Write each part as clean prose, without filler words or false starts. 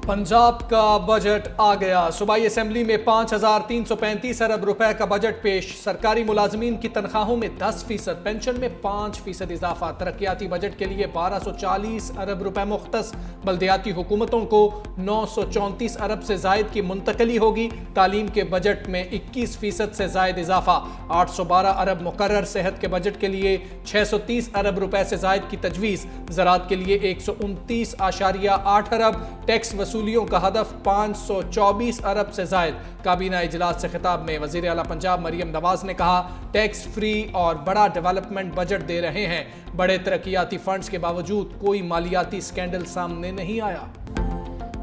पंजाब का बजट आ गया। सूबाई असेंबली में 5,335 अरब रुपए का बजट पेश। सरकारी मुलाजमीन की तनख्वाहों में 10%, पेंशन में 5% इजाफा। तरक्याती बजट के लिए 1240 अरब रुपए मुख्तस। बल्दियाती हुकूमतों को 934 अरब से जायद की मुंतकली होगी। तालीम के बजट में 21% से जायद इजाफा। 812 अरब मुकर्रर। सेहत के बजट के लिए 630 अरब रुपए से जायद की तजवीज़। ज़राअत के लिए 129.8 अरब। टैक्स वसूलियों का हदफ 524 अरब से जायद। काबीना इजलास से खिताब में वज़ीर आला पंजाब मरियम नवाज ने कहा, टैक्स फ्री और बड़ा डेवलपमेंट बजट दे रहे हैं। बड़े तरक्याती फंड्स के बावजूद कोई मालियाती स्कैंडल सामने नहीं आया।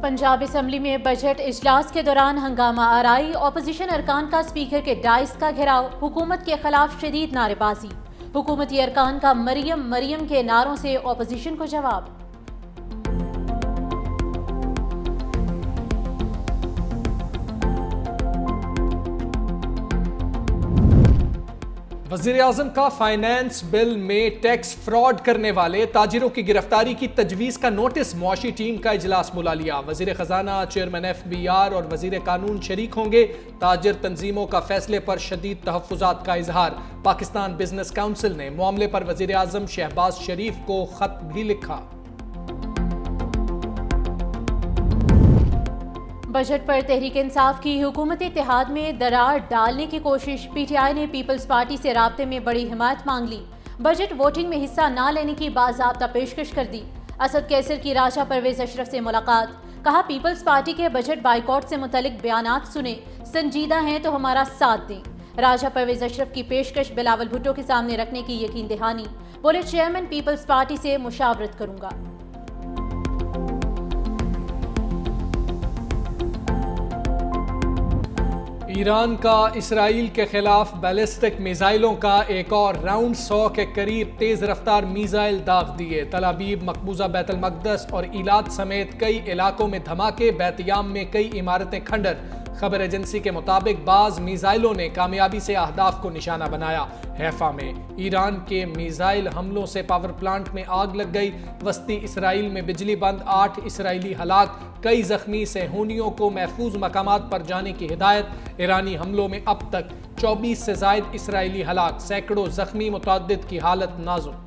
पंजाब असेंबली में बजट इजलास के दौरान हंगामा आराई। अपोजिशन अरकान का स्पीकर के डाइस का घेराव। हुकूमत के खिलाफ शदीद नारेबाजी। हुकूमती अरकान का मरियम मरियम के नारों से अपोजिशन को जवाब। वज़ीर आज़म का फाइनेंस बिल में टैक्स फ्रॉड करने वाले ताजिरों की गिरफ्तारी की तजवीज़ का नोटिस। मुआशी टीम का इजलास बुला लिया। वज़ीर ख़जाना, चेयरमैन FBR और वज़ीर कानून शरीक होंगे। ताजिर तंजीमों का फैसले पर शदीद तहफ़्फ़ुज़ात का इजहार। पाकिस्तान बिजनेस काउंसिल ने मामले पर वज़ीर आज़म शहबाज शरीफ को ख़त भी लिखा। बजट पर तहरीक इंसाफ की हुकूमत इत्तेहाद में दरार डालने की कोशिश। PTI ने पीपल्स पार्टी से राब्ते में बड़ी हिमायत मांग ली। बजट वोटिंग में हिस्सा न लेने की बाज़ाब्ता पेशकश कर दी। असद कैसर की राजा परवेज अशरफ से मुलाकात। कहा, पीपल्स पार्टी के बजट बाइकॉट से मुतल्लिक बयानात सुने, संजीदा हैं तो हमारा साथ दें। राजा परवेज अशरफ की पेशकश बिलावल भुट्टो के सामने रखने की यकीन दहानी। बोले, चेयरमैन पीपल्स पार्टी से मुशावरत करूंगा। ईरान का इसराइल के खिलाफ बैलिस्टिक मिसाइलों का एक और राउंड 100 के करीब तेज़ रफ्तार मिसाइल दाग दिए। तल अबीब, मकबूजा बैतुल मक़दस और इलाद समेत कई इलाकों में धमाके। बैतयाम में कई इमारतें खंडर। खबर एजेंसी के मुताबिक बाज़ मिसाइलों ने कामयाबी से अहदाफ को निशाना बनाया। हैफा में ईरान के मिसाइल हमलों से पावर प्लांट में आग लग गई। वस्ती इसराइल में बिजली बंद। 8 इसराइली हलाक, कई जख्मी। सेहूनियों को महफूज मकामात पर जाने की हिदायत। ईरानी हमलों में अब तक 24 से जायद इसराइली हलाक, सैकड़ों जख्मी, मुतअद्दिद की हालत नाजुक।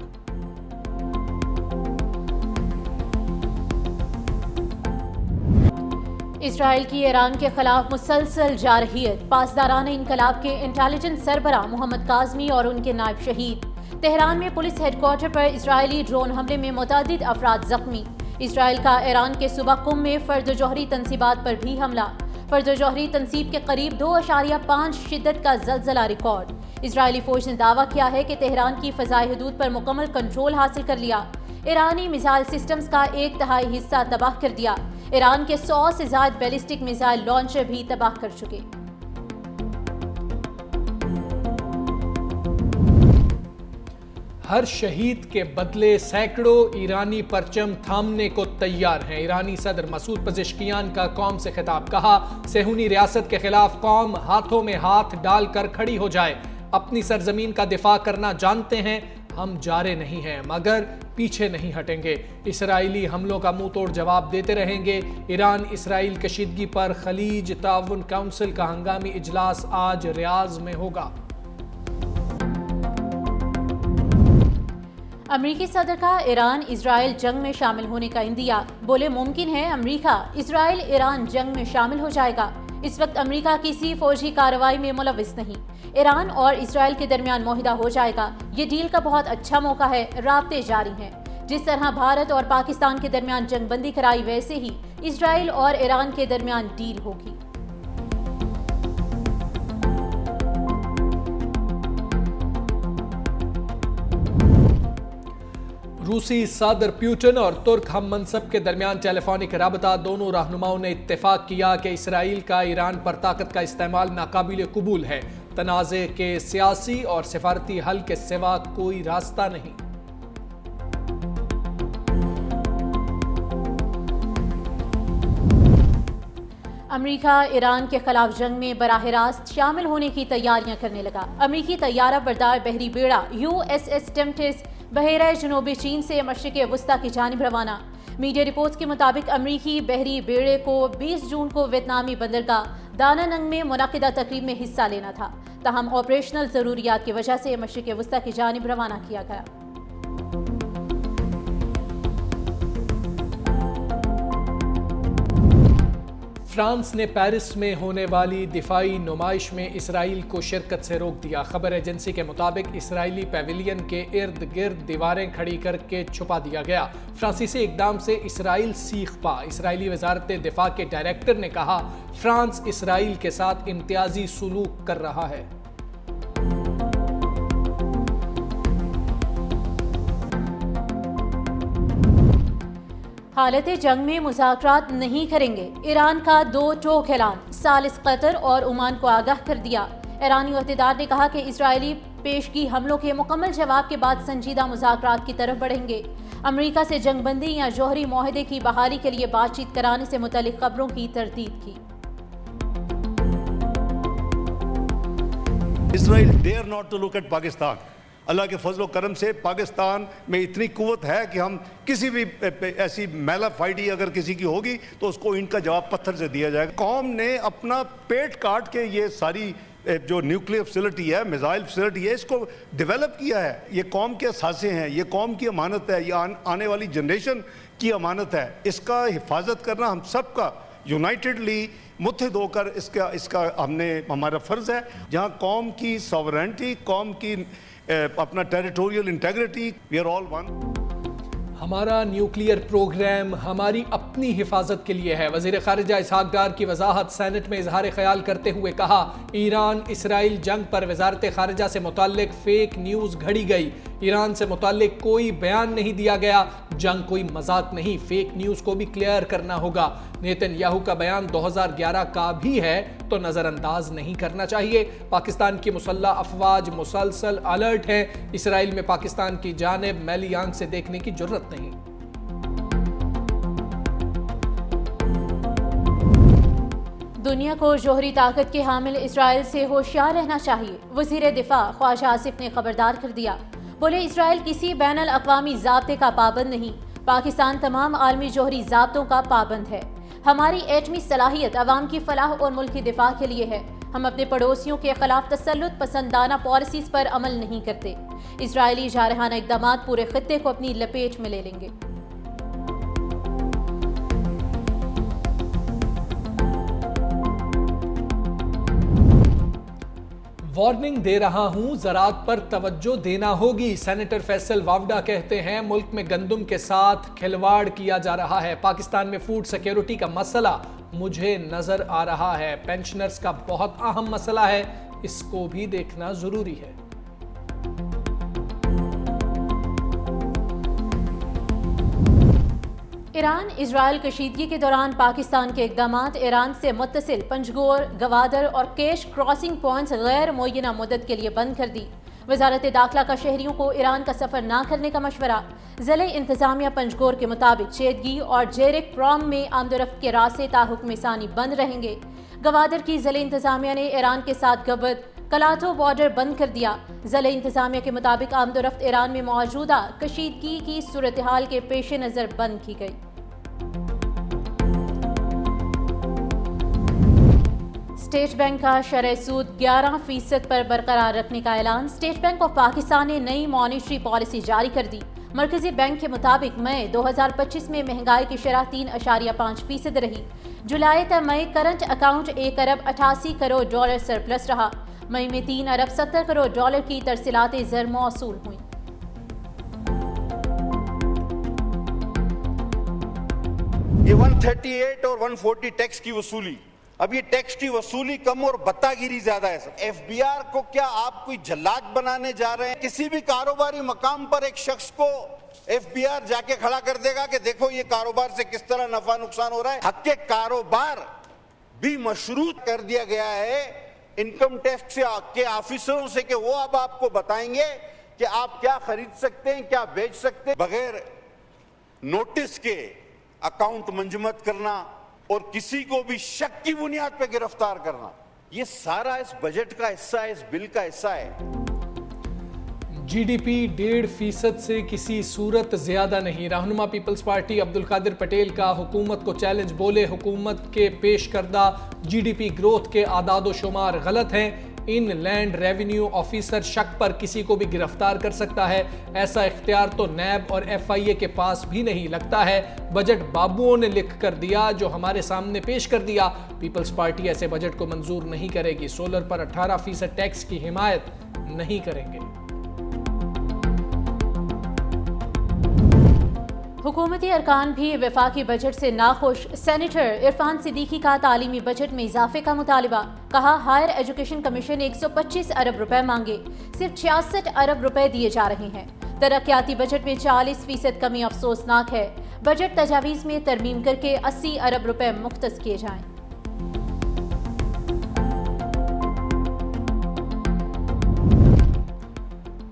इसराइल की ईरान के खिलाफ मुसलसल जारहियत। पासदारान इनकलाब के इंटेलिजेंस सरबराह मोहम्मद काज़मी और उनके नायब शहीद। तेहरान में पुलिस हेडक्वार्टर पर इसराइली ड्रोन हमले में मुतअद्दिद अफराद जख्मी। इसराइल का ईरान के सूबा कुम में फर्द जौहरी तंसीबात पर भी हमला। फर्द जौहरी तंसीब के करीब 2.5 शिद्दत का ज़लज़ला रिकॉर्ड। इसराइली फौज ने दावा किया है कि तेहरान की फ़ज़ाई हदूद पर मुकम्मल कंट्रोल हासिल कर लिया। ईरानी मिसाइल सिस्टम्स का 1/3 हिस्सा तबाह कर दिया। ईरान के 100 से ज़ायद बैलिस्टिक मिसाइल लॉन्चर भी तबाह कर चुके। हर शहीद के बदले सैकड़ों ईरानी परचम थामने को तैयार हैं। ईरानी सदर मसूद पज़ेश्कियान का कौम से खिताब। कहा, सेहूनी रियासत के खिलाफ कौम हाथों में हाथ डालकर खड़ी हो जाए। अपनी सरजमीन का दिफा करना जानते हैं, हम जारे नहीं हैं मगर पीछे नहीं हटेंगे। इसराइली हमलों का मुंह तोड़ जवाब देते रहेंगे। ईरान इसराइल कशीदगी पर खलीज ताउन काउंसिल का हंगामी इजलास आज रियाज में होगा। अमरीकी सदर का ईरान इसराइल जंग में शामिल होने का इंदिया। बोले, मुमकिन है अमरीका इसराइल ईरान जंग में शामिल हो जाएगा। इस वक्त अमरीका किसी फौजी कार्रवाई में मुलविस नहीं। ईरान और इसराइल के दरमियान मुआहिदा हो जाएगा। ये डील का बहुत अच्छा मौका है। राब्ते जारी हैं। जिस तरह भारत और पाकिस्तान के दरमियान जंगबंदी कराई, वैसे ही इसराइल और ईरान के दरमियान डील होगी। रूसी सदर पुतिन और तुर्क हम मनसब के दरमियान टेलीफोनिक राबता। दोनों रहनुमाओं ने इत्तेफाक किया कि इसराइल का ईरान पर ताकत का इस्तेमाल नाकाबिल कबूल है। तनाज़े के सियासी और सिफारती हल के सिवा कोई रास्ता नहीं। अमेरिका ईरान के खिलाफ जंग में बराह रास्त शामिल होने की तैयारियां करने लगा। अमेरिकी तैयारा बरदार बहरी बेड़ा USS टेम्पटिस بحیرہ جنوبی چین سے مشرق وسطی کی جانب روانہ۔ میڈیا رپورٹس کے مطابق امریکی بحری بیڑے کو 20 جون کو ویتنامی بندرگاہ دانانگ میں منعقدہ تقریب میں حصہ لینا تھا، تاہم آپریشنل ضروریات کی وجہ سے مشرق وسطی کی جانب روانہ کیا گیا۔ فرانس نے پیرس میں ہونے والی دفاعی نمائش میں اسرائیل کو شرکت سے روک دیا۔ خبر ایجنسی کے مطابق اسرائیلی پیویلین کے ارد گرد دیواریں کھڑی کر کے چھپا دیا گیا۔ فرانسیسی اقدام سے اسرائیل سیخ پا۔ اسرائیلی وزارت دفاع کے ڈائریکٹر نے کہا، فرانس اسرائیل کے ساتھ امتیازی سلوک کر رہا ہے۔ حالت جنگ میں مذاکرات نہیں کریں گے، ایران کا 2 ٹوک اعلان، ثالث قطر اور عمان کو آگاہ کر دیا۔ ایرانی عہدیدار نے کہا کہ اسرائیلی پیشگی حملوں کے مکمل جواب کے بعد سنجیدہ مذاکرات کی طرف بڑھیں گے۔ امریکہ سے جنگ بندی یا جوہری معاہدے کی بحالی کے لیے بات چیت کرانے سے متعلق خبروں کی تردید کی۔ Israel dare not to look at Pakistan. اللہ کے فضل و کرم سے پاکستان میں اتنی قوت ہے کہ ہم کسی بھی ایسی میلا فائٹی اگر کسی کی ہوگی تو اس کو ان کا جواب پتھر سے دیا جائے گا۔ قوم نے اپنا پیٹ کاٹ کے یہ ساری جو نیوکلیئر فیسلٹی ہے، میزائل فیسلٹی ہے، اس کو ڈیولپ کیا ہے۔ یہ قوم کے اثاثے ہیں، یہ قوم کی امانت ہے، یہ آنے والی جنریشن کی امانت ہے۔ اس کا حفاظت کرنا ہم سب کا یونائٹڈلی متحد ہو کر اس کا ہمارا فرض ہے۔ جہاں قوم کی ساورینٹی، قوم کی اپنا territorial integrity, we are all one. ہمارا نیوکلیئر پروگرام ہماری اپنی حفاظت کے لیے ہے۔ وزیر خارجہ اسحاق ڈار کی وضاحت۔ سینٹ میں اظہار خیال کرتے ہوئے کہا، ایران اسرائیل جنگ پر وزارت خارجہ سے متعلق فیک نیوز گھڑی گئی۔ ایران سے متعلق کوئی بیان نہیں دیا گیا، جنگ کوئی مذاق نہیں، فیک نیوز کو بھی کلیئر کرنا ہوگا۔ نیتن یاہو کا بیان 2011 کا بھی ہے تو نظر انداز نہیں کرنا چاہیے۔ پاکستان کی مسلح افواج مسلسل الرٹ ہیں، اسرائیل میں پاکستان کی جانب میلی آنکھ سے دیکھنے کی جرت نہیں۔ دنیا کو جوہری طاقت کے حامل اسرائیل سے ہوشیار رہنا چاہیے، وزیر دفاع خواجہ آصف نے خبردار کر دیا۔ بولے، اسرائیل کسی بین الاقوامی ضابطے کا پابند نہیں، پاکستان تمام عالمی جوہری ضابطوں کا پابند ہے۔ ہماری ایٹمی صلاحیت عوام کی فلاح اور ملک کی دفاع کے لیے ہے۔ ہم اپنے پڑوسیوں کے خلاف تسلط پسندانہ پالیسیز پر عمل نہیں کرتے۔ اسرائیلی جارحانہ اقدامات پورے خطے کو اپنی لپیٹ میں لے لیں گے۔ وارننگ دے رہا ہوں، زراعت پر توجہ دینا ہوگی۔ سینیٹر فیصل واوڈا کہتے ہیں، ملک میں گندم کے ساتھ کھلواڑ کیا جا رہا ہے۔ پاکستان میں فوڈ سیکیورٹی کا مسئلہ مجھے نظر آ رہا ہے، پینشنرز کا بہت اہم مسئلہ ہے، اس کو بھی دیکھنا ضروری ہے۔ ایران اسرائیل کشیدگی کے دوران پاکستان کے اقدامات، ایران سے متصل پنجگور، گوادر اور کیش کراسنگ پوائنٹس غیر معینہ مدت کے لیے بند کر دی۔ وزارت داخلہ کا شہریوں کو ایران کا سفر نہ کرنے کا مشورہ۔ ضلع انتظامیہ پنجگور کے مطابق چیدگی اور جیرک پرام میں آمد و رفت کے راستے تا حکم ثانی بند رہیں گے۔ گوادر کی ضلع انتظامیہ نے ایران کے ساتھ گبت کلاتو بارڈر بند کر دیا۔ ضلع انتظامیہ کے مطابق آمد و رفت ایران میں موجودہ کشیدگی کی صورتحال کے پیش نظر بند کی گئی۔ اسٹیٹ بینک کا شرح سود 11% پر برقرار رکھنے کا اعلان۔ اسٹیٹ بینک آف پاکستان نے نئی مانیٹری پالیسی جاری کر دی۔ مرکزی بینک کے مطابق مئی 2025 میں مہنگائی کی شرح 3.5% رہی۔ جولائی تا مئی کرنٹ اکاؤنٹ $1 ارب 88 کروڑ سرپلس رہا۔ مئی میں $3 ارب 70 کروڑ کی ترسیلات زر موصول ہوئیں۔ یہ 138 اور 140 ٹیکس کی وصولی، اب یہ ٹیکس کی وصولی کم اور بتا گیری زیادہ ہے۔ ایف بی آر کو کیا آپ کوئی جلاد بنانے جا رہے ہیں؟ کسی بھی کاروباری مقام پر ایک شخص کو ایف بی آر جا کے کھڑا کر دے گا کہ دیکھو یہ کاروبار سے کس طرح نفع نقصان ہو رہا ہے۔ حق کے کاروبار بھی مشروط کر دیا گیا ہے انکم ٹیکس کے آفیسروں سے کہ وہ اب آپ کو بتائیں گے کہ آپ کیا خرید سکتے ہیں، کیا بیچ سکتے ہیں۔ بغیر نوٹس کے اکاؤنٹ منجمد کرنا اور کسی کو بھی شک کی بنیاد پہ گرفتار کرنا، یہ سارا اس بجٹ کا حصہ ہے، اس بل کا حصہ ہے۔ GDP 1.5% से किसी सूरत ज्यादा नहीं। रहनुमा पीपल्स पार्टी अब्दुल पटेल का हुकूमत को चैलेंज, बोले हुकूमत के पेश करदा GDP ग्रोथ के आदाद शुमार गलत हैं। इन लैंड रेवेन्यू ऑफिसर शक पर किसी को भी गिरफ्तार कर सकता है, ऐसा इख्तियार तो नैब और FIA के पास भी नहीं। लगता है बजट बाबुओं ने लिख कर दिया जो हमारे सामने पेश कर दिया। पीपल्स पार्टी ऐसे बजट को मंजूर नहीं करेगी। सोलर पर 18% टैक्स की हिमायत नहीं करेंगे। हुकूमती अरकान भी वफाकी बजट से नाखुश। सेनेटर इरफान सिद्दीकी का तालीमी बजट में इजाफे का मुतालबा। कहा हायर एजुकेशन कमीशन 125 अरब रुपए मांगे, सिर्फ 66 अरब रुपए दिए जा रहे हैं। तरक्याती बजट में 40% कमी अफसोसनाक है। बजट तजावीज़ में तरमीम करके 80 अरब रुपए मुख्तस किए जाएं।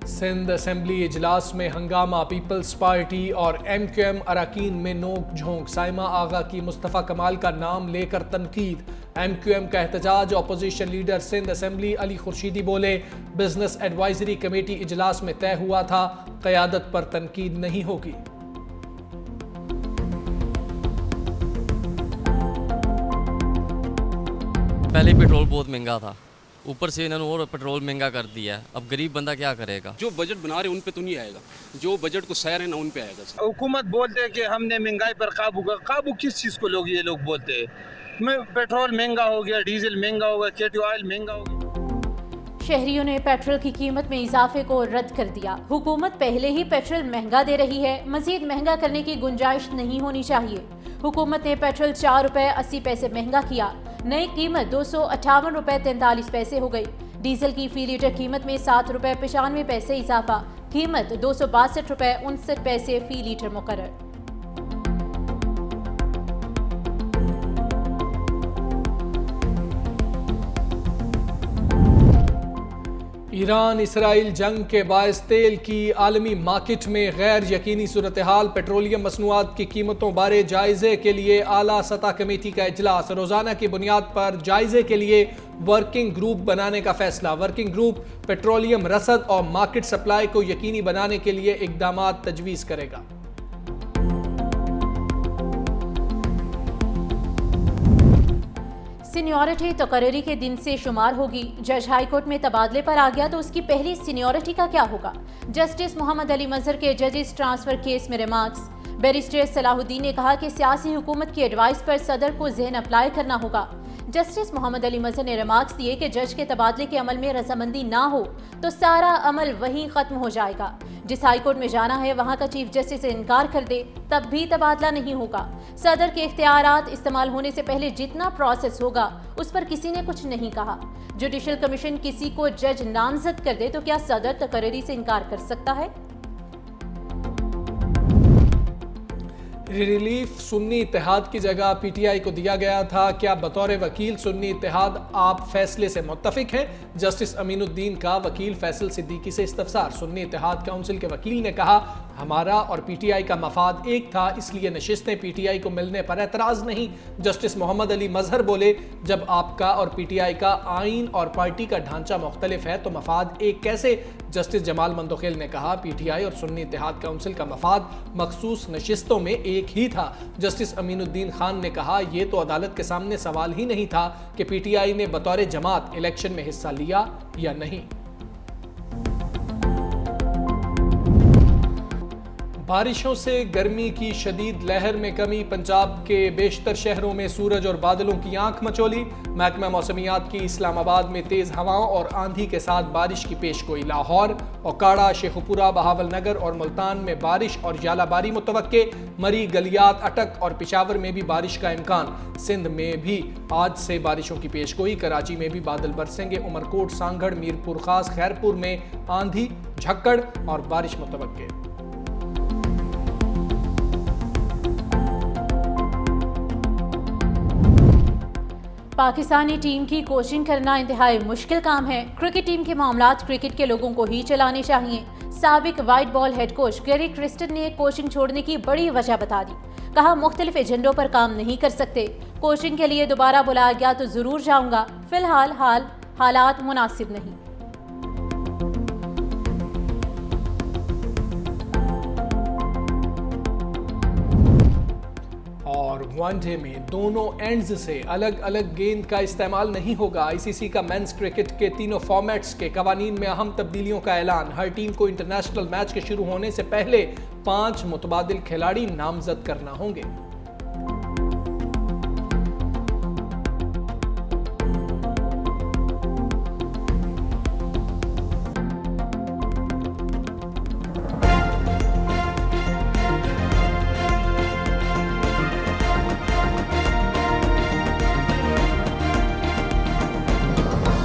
सिंध असेंबली इजलास में हंगामा, पीपल्स पार्टी और MQM अरकान में नोक झोंक। साइमा आगा की मुस्तफ़ा कमाल का नाम लेकर तनकीद। MQM का एहतजाज। Opposition leader Sindh assembly Ali Khurshidi बोले बिजनेस एडवाइजरी कमेटी इजलास में तय हुआ था, क़यादत पर तनकीद नहीं होगी। पहले पेट्रोल बहुत महंगा था, ऊपर से इन्होंने और पेट्रोल महंगा कर दिया है। अब गरीब बंदा क्या करेगा? जो बजट बना रहे उन पे तो नहीं आएगा, जो बजट को सह रहे ना उन पे आएगा। हुकूमत बोलते हैं कि हमने महंगाई पर काबू किस चीज़ को ये लोग बोलते हैं? पेट्रोल महंगा हो गया, डीजल महंगा हो गया, केटी ऑयल महंगा हो गया। शहरियों ने पेट्रोल की कीमत में इजाफे को रद्द कर दिया। हुकूमत पहले ही पेट्रोल महंगा दे रही है, मजीद महंगा करने की गुंजाइश नहीं होनी चाहिए। हुकूमत ने पेट्रोल 4 रुपए 80 पैसे महंगा किया। नई कीमत 258 रुपए 43 पैसे हो गई। डीजल की फी लीटर कीमत में 7 रुपए 95 पैसे इजाफा। कीमत 262 रुपए 59 पैसे फी लीटर मुकर्रर। ईरान इसराइल जंग के बायस तेल की आलमी मार्केट में गैर यकीनी सूरत हाल। पेट्रोलियम मसनूआत की कीमतों बारे जायजे के लिए आला सतह कमेटी का इजलास। रोजाना की बुनियाद पर जायजे के लिए वर्किंग ग्रुप बनाने का फैसला। वर्किंग ग्रुप पेट्रोलियम रसद और मार्केट सप्लाई को यकीनी बनाने के लिए इकदामात तजवीज करेगा। सीनियरिटी तकरीरी के दिन से शुमार होगी। जज हाई कोर्ट में तबादले पर आ गया तो उसकी पहली सीनियरिटी का क्या होगा? जस्टिस मोहम्मद अली मजहर के जजेस ट्रांसफर केस में रिमार्क्स। बैरिस्टर सलाहुद्दीन ने कहा कि सियासी हुकूमत की एडवाइस पर सदर को ज़हन अप्लाई करना होगा। जस्टिस मोहम्मद अली मजहर ने रिमार्क्स दिए कि जज के तबादले के अमल में रजामंदी ना हो तो सारा अमल वहीं खत्म हो जाएगा। जिस हाई कोर्ट में जाना है वहां का चीफ जस्टिस से इनकार कर दे तब भी तबादला नहीं होगा। सदर के इख्तियारात इस्तेमाल होने से पहले जितना प्रोसेस होगा उस पर किसी ने कुछ नहीं कहा। जुडिशल कमीशन किसी को जज नामजद कर दे तो क्या सदर तकरीरी से इनकार कर सकता है? रिलीफ सुन्नी इत्तेहाद की जगह PTI को दिया गया था। क्या बतौर वकील सुन्नी इत्तेहाद आप फैसले से मुत्तफिक हैं? जस्टिस अमीनुद्दीन का वकील फैसल सिद्दीकी से इस्तफसार। सुन्नी इत्तेहाद काउंसिल के वकील ने कहा हमारा और PTI का मफाद एक था, इसलिए नशिस्तें PTI को मिलने पर एतराज़ नहीं। जस्टिस मोहम्मद अली मजहर बोले जब आपका और PTI का आइन और पार्टी का ढांचा मुख्तलिफ है तो मफाद एक कैसे? जस्टिस जमाल मंदोखेल ने कहा PTI और सुन्नी इत्तेहाद काउंसिल का मफाद मखसूस नशिस्तों में एक ही था। जस्टिस अमीनुद्दीन खान ने कहा यह तो अदालत के सामने सवाल ही नहीं था कि PTI ने बतौर जमात इलेक्शन में हिस्सा लिया या नहीं। बारिशों से गर्मी की शदीद लहर में कमी। पंजाब के बेशतर शहरों में सूरज और बादलों की आंख मचोली। महकमा मौसमियात की इस्लामाबाद में तेज हवाओं और आंधी के साथ बारिश की पेशगोई। लाहौर, ओकाड़ा, शेखुपुरा, बहावलनगर और मुल्तान में बारिश और जालाबारी मुतवक्के। मरी, गलियात, अटक और पेशावर में भी बारिश का इम्कान। सिंध में भी आज से बारिशों की पेशगोई। कराची में भी बादल बरसेंगे। उमरकोट, सांगड़, मीरपुर खास, खैरपुर में आंधी, झक्कड़ और बारिश मुतवक्के। पाकिस्तानी टीम की कोचिंग करना इंतहाई मुश्किल काम है। क्रिकेट टीम के मामलात क्रिकेट के लोगों को ही चलाने चाहिए। साबिक white ball head coach Gary Kristen ने कोचिंग छोड़ने की बड़ी वजह बता दी। कहा मुख्तलिफ एजेंडों पर काम नहीं कर सकते। कोचिंग के लिए दोबारा बुलाया गया तो जरूर जाऊंगा, फिलहाल हालात मुनासिब नहीं। ون ڈے میں دونوں اینڈز سے الگ الگ گیند کا استعمال نہیں ہوگا۔ ICC کا مینز کرکٹ کے تینوں فارمیٹس کے قوانین میں اہم تبدیلیوں کا اعلان۔ ہر ٹیم کو انٹرنیشنل میچ کے شروع ہونے سے پہلے 5 متبادل کھلاڑی نامزد کرنا ہوں گے۔